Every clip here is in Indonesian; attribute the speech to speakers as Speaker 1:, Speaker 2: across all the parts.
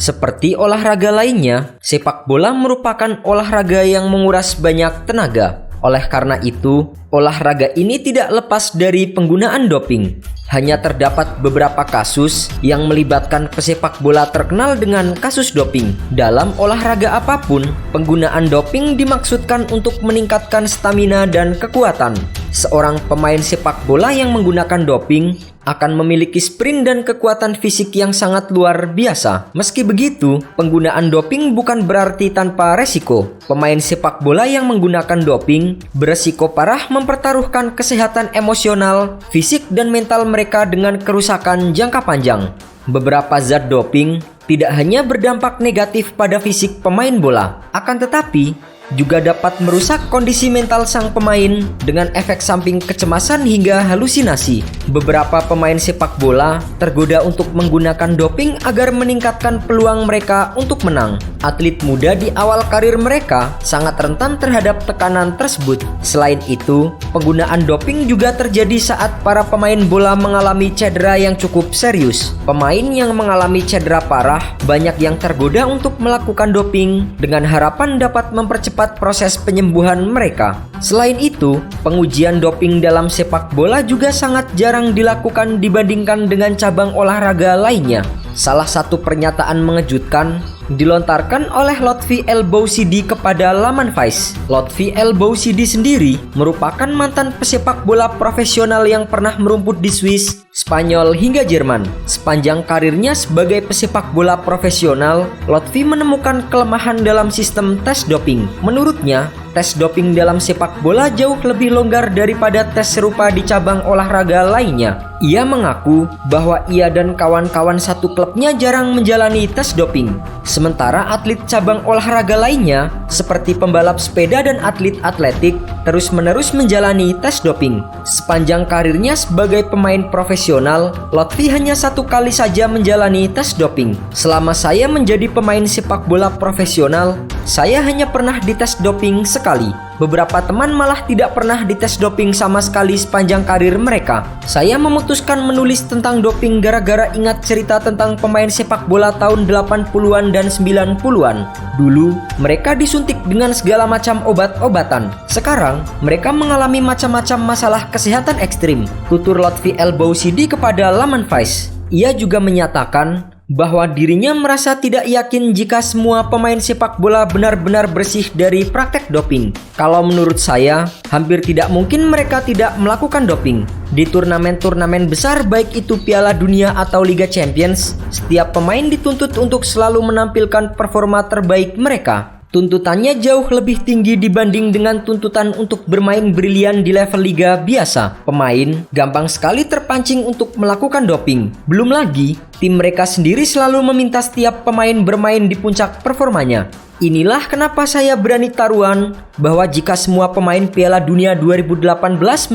Speaker 1: Seperti olahraga lainnya, sepak bola merupakan olahraga yang menguras banyak tenaga. Oleh karena itu, olahraga ini tidak lepas dari penggunaan doping. Hanya terdapat beberapa kasus yang melibatkan pesepak bola terkenal dengan kasus doping. Dalam olahraga apapun, penggunaan doping dimaksudkan untuk meningkatkan stamina dan kekuatan. Seorang pemain sepak bola yang menggunakan doping akan memiliki sprint dan kekuatan fisik yang sangat luar biasa. Meski begitu, penggunaan doping bukan berarti tanpa resiko. Pemain sepak bola yang menggunakan doping beresiko parah mempertaruhkan kesehatan emosional, fisik, dan mental mereka dengan kerusakan jangka panjang. Beberapa zat doping tidak hanya berdampak negatif pada fisik pemain bola, akan tetapi juga dapat merusak kondisi mental sang pemain dengan efek samping kecemasan hingga halusinasi. Beberapa pemain sepak bola tergoda untuk menggunakan doping agar meningkatkan peluang mereka untuk menang. Atlet muda di awal karir mereka sangat rentan terhadap tekanan tersebut. Selain itu, penggunaan doping juga terjadi saat para pemain bola mengalami cedera yang cukup serius. Pemain yang mengalami cedera parah banyak yang tergoda untuk melakukan doping dengan harapan dapat mempercepat proses penyembuhan mereka. Selain itu, pengujian doping dalam sepak bola juga sangat jarang dilakukan dibandingkan dengan cabang olahraga lainnya. Salah satu pernyataan mengejutkan dilontarkan oleh Lotfi El Bouchidi kepada laman Vice. Lotfi El Bouchidi sendiri merupakan mantan pesepak bola profesional yang pernah merumput di Swiss, Spanyol hingga Jerman. Sepanjang karirnya sebagai pesepak bola profesional, Lotfi menemukan kelemahan dalam sistem tes doping. Menurutnya, tes doping dalam sepak bola jauh lebih longgar daripada tes serupa di cabang olahraga lainnya. Ia mengaku bahwa ia dan kawan-kawan satu klubnya jarang menjalani tes doping. Sementara atlet cabang olahraga lainnya, seperti pembalap sepeda dan atlet atletik, terus-menerus menjalani tes doping. Sepanjang karirnya sebagai pemain profesional, Lotfi hanya satu kali saja menjalani tes doping. Selama saya menjadi pemain sepak bola profesional, saya hanya pernah dites doping sekali. Beberapa teman malah tidak pernah dites doping sama sekali sepanjang karir mereka. Saya memutuskan menulis tentang doping gara-gara ingat cerita tentang pemain sepak bola tahun 80-an dan 90-an. Dulu, mereka disuntik dengan segala macam obat-obatan. Sekarang, mereka mengalami macam-macam masalah kesehatan ekstrim, tutur Lotfi El Bouchidi kepada laman Vice. Ia juga menyatakan bahwa dirinya merasa tidak yakin jika semua pemain sepak bola benar-benar bersih dari praktek doping. Kalau menurut saya, hampir tidak mungkin mereka tidak melakukan doping. Di turnamen-turnamen besar baik itu Piala Dunia atau Liga Champions, setiap pemain dituntut untuk selalu menampilkan performa terbaik mereka. Tuntutannya jauh lebih tinggi dibanding dengan tuntutan untuk bermain brilian di level liga biasa. Pemain gampang sekali terpancing untuk melakukan doping. Belum lagi, tim mereka sendiri selalu meminta setiap pemain bermain di puncak performanya. Inilah kenapa saya berani taruhan bahwa jika semua pemain Piala Dunia 2018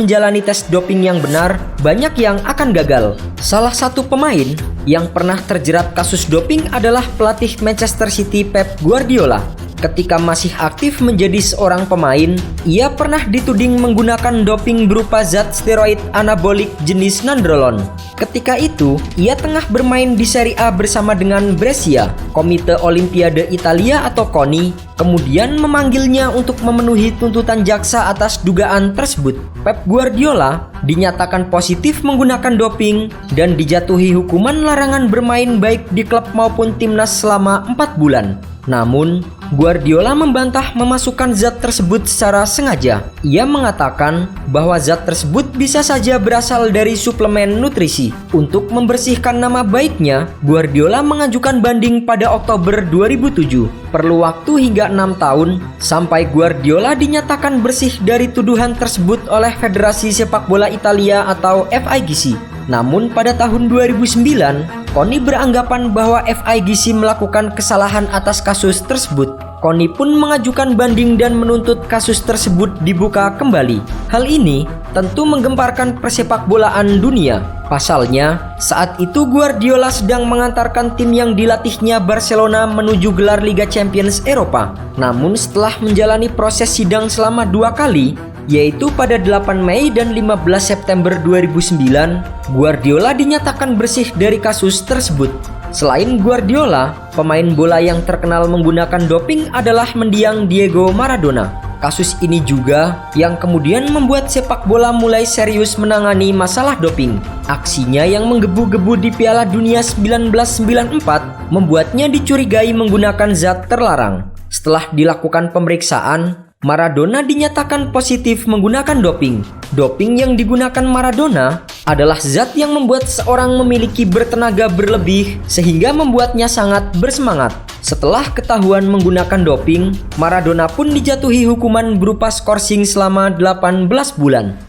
Speaker 1: menjalani tes doping yang benar, banyak yang akan gagal. Salah satu pemain yang pernah terjerat kasus doping adalah pelatih Manchester City Pep Guardiola. Ketika masih aktif menjadi seorang pemain, ia pernah dituding menggunakan doping berupa zat steroid anabolik jenis nandrolon. Ketika itu, ia tengah bermain di Serie A bersama dengan Brescia. Komite Olimpiade Italia atau KONI kemudian memanggilnya untuk memenuhi tuntutan jaksa atas dugaan tersebut. Pep Guardiola dinyatakan positif menggunakan doping dan dijatuhi hukuman larangan bermain baik di klub maupun timnas selama 4 bulan. Namun, Guardiola membantah memasukkan zat tersebut secara sengaja. Ia mengatakan bahwa zat tersebut bisa saja berasal dari suplemen nutrisi. Untuk membersihkan nama baiknya, Guardiola mengajukan banding pada Oktober 2007. Perlu waktu hingga 6 tahun sampai Guardiola dinyatakan bersih dari tuduhan tersebut oleh Federasi Sepak Bola Italia atau FIGC. Namun pada tahun 2009, KONI beranggapan bahwa FIGC melakukan kesalahan atas kasus tersebut. KONI pun mengajukan banding dan menuntut kasus tersebut dibuka kembali. Hal ini tentu menggemparkan persepak bolaan dunia. Pasalnya, saat itu Guardiola sedang mengantarkan tim yang dilatihnya Barcelona menuju gelar Liga Champions Eropa. Namun setelah menjalani proses sidang selama 2 kali, yaitu pada 8 Mei dan 15 September 2009, Guardiola dinyatakan bersih dari kasus tersebut. Selain Guardiola, pemain bola yang terkenal menggunakan doping adalah mendiang Diego Maradona. Kasus ini juga yang kemudian membuat sepak bola mulai serius menangani masalah doping. Aksinya yang menggebu-gebu di Piala Dunia 1994 membuatnya dicurigai menggunakan zat terlarang. Setelah dilakukan pemeriksaan, Maradona dinyatakan positif menggunakan doping. Doping yang digunakan Maradona adalah zat yang membuat seorang memiliki bertenaga berlebih sehingga membuatnya sangat bersemangat. Setelah ketahuan menggunakan doping, Maradona pun dijatuhi hukuman berupa skorsing selama 18 bulan.